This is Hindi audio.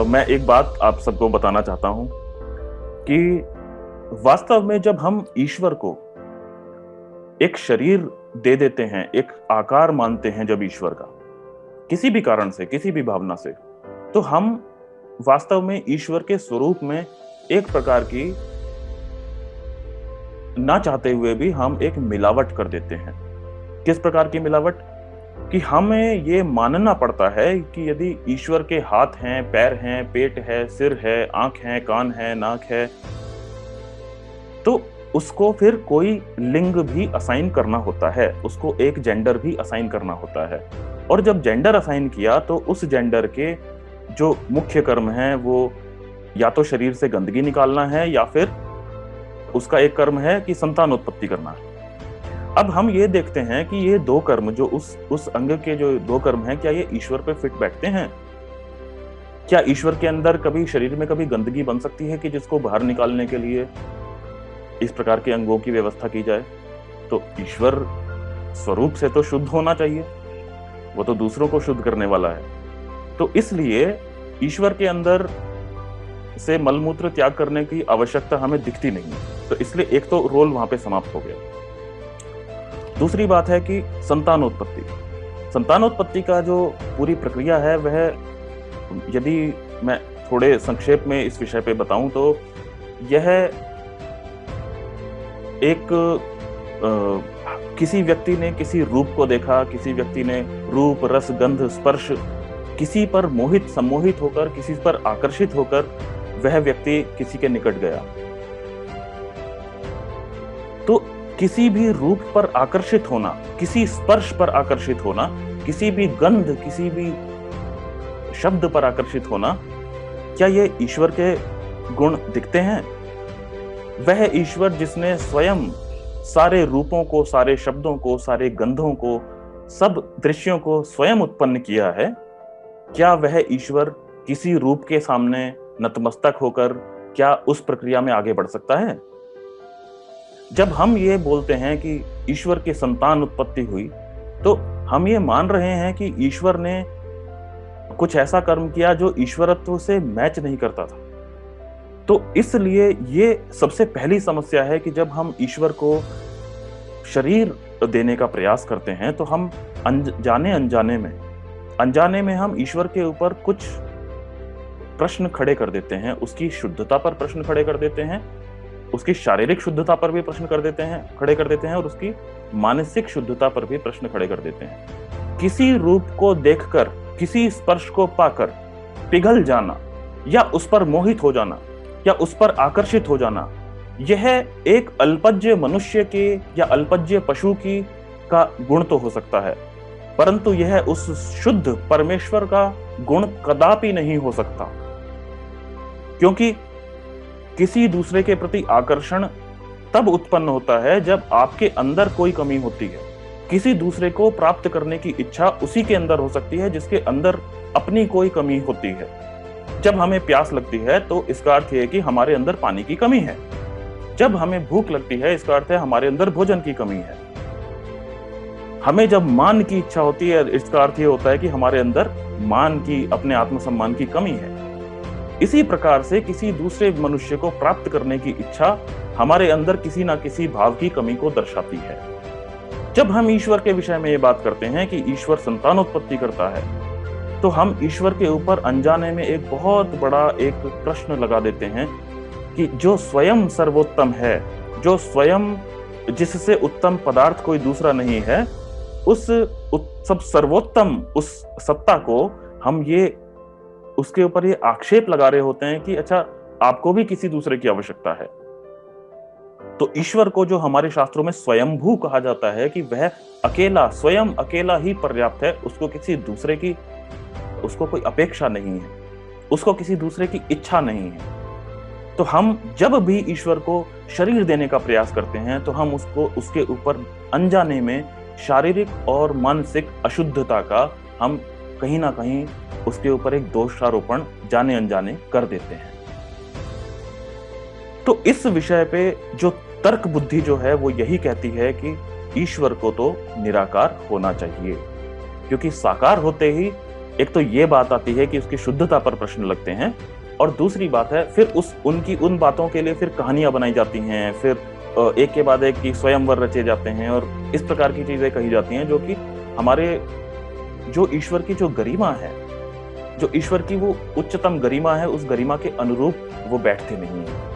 मैं एक बात आप सबको बताना चाहता हूं कि वास्तव में जब हम ईश्वर को एक शरीर दे देते हैं, एक आकार मानते हैं जब ईश्वर का, किसी भी कारण से, किसी भी भावना से, तो हम वास्तव में ईश्वर के स्वरूप में एक प्रकार की, ना चाहते हुए भी हम एक मिलावट कर देते हैं। किस प्रकार की मिलावट? कि हमें ये मानना पड़ता है कि यदि ईश्वर के हाथ हैं, पैर हैं, पेट है, सिर है, आंख है, कान है, नाक है, तो उसको फिर कोई लिंग भी असाइन करना होता है, उसको एक जेंडर भी असाइन करना होता है। और जब जेंडर असाइन किया तो उस जेंडर के जो मुख्य कर्म हैं वो या तो शरीर से गंदगी निकालना है या फिर उसका एक कर्म है कि संतानोत्पत्ति करना है। अब हम ये देखते हैं कि ये दो कर्म जो उस अंग के जो दो कर्म हैं, क्या ये ईश्वर पे फिट बैठते हैं? क्या ईश्वर के अंदर कभी शरीर में कभी गंदगी बन सकती है कि जिसको बाहर निकालने के लिए इस प्रकार के अंगों की व्यवस्था की जाए? तो ईश्वर स्वरूप से तो शुद्ध होना चाहिए, वो तो दूसरों को शुद्ध करने वाला है। तो इसलिए ईश्वर के अंदर से मलमूत्र त्याग करने की आवश्यकता हमें दिखती नहीं, तो इसलिए एक तो रोल वहां पे समाप्त हो गया। दूसरी बात है कि संतानोत्पत्ति का जो पूरी प्रक्रिया है वह, यदि मैं थोड़े संक्षेप में इस विषय पे बताऊं तो यह एक किसी व्यक्ति ने किसी रूप को देखा, किसी व्यक्ति ने रूप, रस, गंध, स्पर्श, किसी पर मोहित, सम्मोहित होकर, किसी पर आकर्षित होकर वह व्यक्ति किसी के निकट गया। तो किसी भी रूप पर आकर्षित होना, किसी स्पर्श पर आकर्षित होना, किसी भी गंध, किसी भी शब्द पर आकर्षित होना, क्या ये ईश्वर के गुण दिखते हैं? वह ईश्वर जिसने स्वयं सारे रूपों को, सारे शब्दों को, सारे गंधों को, सब दृश्यों को स्वयं उत्पन्न किया है, क्या वह ईश्वर किसी रूप के सामने नतमस्तक होकर क्या उस प्रक्रिया में आगे बढ़ सकता है? जब हम ये बोलते हैं कि ईश्वर की संतान उत्पत्ति हुई, तो हम ये मान रहे हैं कि ईश्वर ने कुछ ऐसा कर्म किया जो ईश्वरत्व से मैच नहीं करता था। तो इसलिए ये सबसे पहली समस्या है कि जब हम ईश्वर को शरीर देने का प्रयास करते हैं तो हम अनजाने में हम ईश्वर के ऊपर कुछ प्रश्न खड़े कर देते हैं, उसकी शुद्धता पर प्रश्न खड़े कर देते हैं, उसकी शारीरिक शुद्धता पर भी प्रश्न खड़े कर देते हैं और उसकी मानसिक शुद्धता पर भी प्रश्न खड़े कर देते हैं। किसी रूप को देखकर, किसी स्पर्श को पाकर पिघल जाना या उस पर मोहित हो जाना या उस पर आकर्षित हो जाना, यह एक अल्पज्य मनुष्य के या अल्पज्य पशु की का गुण तो हो सकता है, परंतु यह उस शुद्ध परमेश्वर का गुण कदापि नहीं हो सकता। क्योंकि किसी दूसरे के प्रति आकर्षण तब उत्पन्न होता है जब आपके अंदर कोई कमी होती है। किसी दूसरे को प्राप्त करने की इच्छा उसी के अंदर हो सकती है जिसके अंदर अपनी कोई कमी होती है। जब हमें प्यास लगती है तो इसका अर्थ है कि हमारे अंदर पानी की कमी है। जब हमें भूख लगती है इसका अर्थ है हमारे अंदर भोजन की कमी है। हमें जब मान की इच्छा होती है इसका अर्थ यह होता है कि हमारे अंदर मान की, अपने आत्मसम्मान की कमी है। इसी प्रकार से किसी दूसरे मनुष्य को प्राप्त करने की इच्छा हमारे अंदर किसी ना किसी भाव की कमी को दर्शाती है। जब हम ईश्वर के विषय में ये बात करते हैं कि ईश्वर संतानोत्पत्ति करता है, तो हम ईश्वर के ऊपर अनजाने में एक बहुत बड़ा एक प्रश्न लगा देते हैं कि जो स्वयं सर्वोत्तम है, जो स्वयं जिससे उत्तम पदार्थ कोई दूसरा नहीं है, उस सब सर्वोत्तम उस सत्ता को हम ये उसके ऊपर ये आक्षेप लगा रहे होते हैं कि अच्छा, आपको भी किसी दूसरे की आवश्यकता है। तो ईश्वर को जो हमारे शास्त्रों में स्वयंभू कहा जाता है कि वह अकेला, स्वयं अकेला ही पर्याप्त है, उसको किसी दूसरे की, उसको कोई अपेक्षा नहीं है, उसको किसी दूसरे की इच्छा नहीं है। तो हम जब भी ईश्वर को शरीर देने का प्रयास करते हैं तो हम उसको उसके ऊपर अनजाने में शारीरिक और मानसिक अशुद्धता का हम कहीं ना कहीं उसके ऊपर एक दोषारोपण जाने अनजाने कर देते हैं। तो इस विषय पे जो तर्क बुद्धि जो है वो यही कहती है कि ईश्वर को तो निराकार होना चाहिए, क्योंकि साकार होते ही एक तो ये बात आती है कि उसकी शुद्धता पर प्रश्न लगते हैं, और दूसरी बात है फिर उन बातों के लिए फिर कहानियां बनाई जाती हैं, फिर एक के बाद एक की स्वयंवर रचे जाते हैं, और इस प्रकार की चीजें कही जाती हैं जो कि हमारे जो ईश्वर की जो गरिमा है, जो ईश्वर की वो उच्चतम गरिमा है, उस गरिमा के अनुरूप वो बैठते नहीं है।